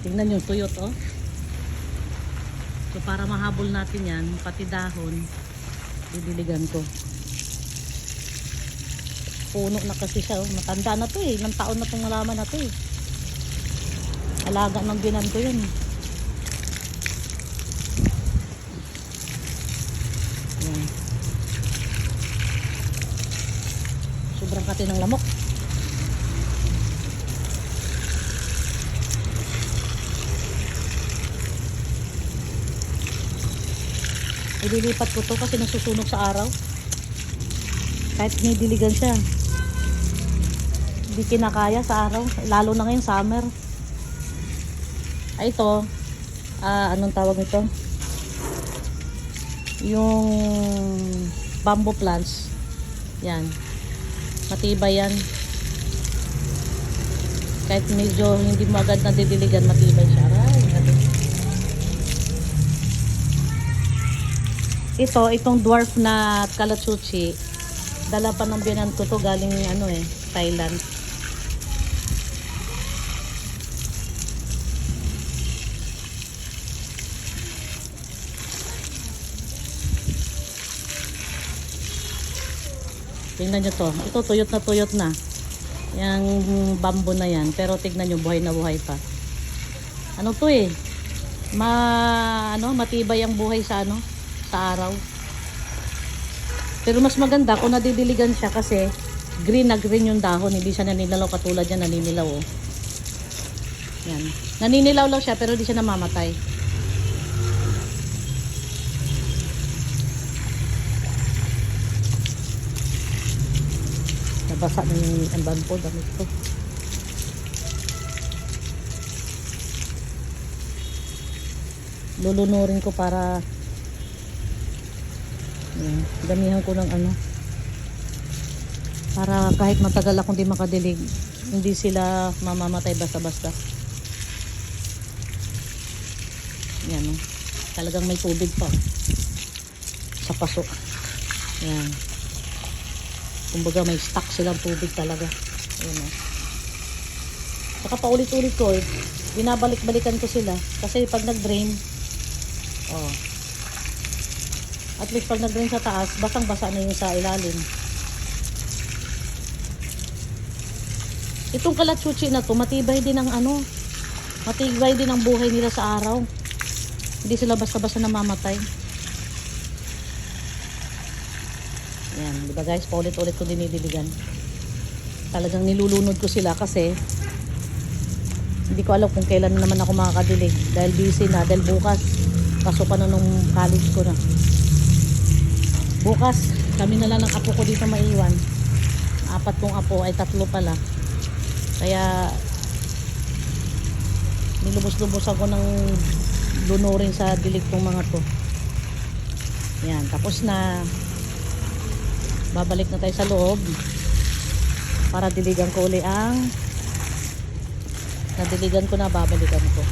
Tingnan yung tuyot, oh. So para mahabol natin yan, pati dahon, didiligan ko. Puno na kasi siya, oh. Matanda na to eh. Ilang taon na itong halaman na to eh. Alaga ng binan ko yun. Yan. Sobrang kati ng lamok. Ililipat ko to kasi nasusunog sa araw. Kahit nidiligan siya, hindi kinakaya sa araw. Lalo na ngayon summer. Ay ito, anong tawag nito? Yung bamboo plants. Yan. Matibay yan. Kahit medyo hindi mo agad nadidiligan, matibay siya. Itong dwarf na kalatsuchi, dala pa ng biyanan ko to galing Thailand. Tingnan nyo to. Ito tuyot na. Yung bamboo na yan. Pero tignan nyo, buhay na buhay pa. Ano to eh? Matibay ang buhay sa sa araw. Pero mas maganda kung nadidiligan siya kasi green na green yung dahon. Hindi siya naninilaw katulad yan, naninilaw oh. Yan. Naninilaw lang siya pero hindi siya namamatay. Nabasa na yung amban po, damit ko. Lulunurin ko para damihan ko ng para kahit matagal akong di makadilig, hindi sila mamamatay basta-basta. Yan oh. Talagang may tubig pa sa paso. Yan. Kumbaga may stock silang tubig talaga. Ayan oh. Saka paulit-ulit ko binabalik-balikan ko sila kasi pag nag-drain at least pag nag-drain sa taas, basang-basa na yung sa ilalim. Itong kalatsuchi na to, matibay din ang matibay din ang buhay nila sa araw. Hindi sila basta-basta namamatay. Ayan, diba guys, paulit-ulit ko dinidiligan. Talagang nilulunod ko sila kasi hindi ko alam kung kailan naman ako makakadilig. Dahil busy na, dahil bukas pasukan na nung college ko na. Bukas, kami na lang ng apo ko dito maiwan. 4 kong apo, ay 3 pala. Kaya, nilubos-lubos ako ng lunurin sa dilig kong mga to. Yan, tapos na. Babalik na tayo sa loob. Para diligan ko uli ang nadiligan ko na, babalikan ko.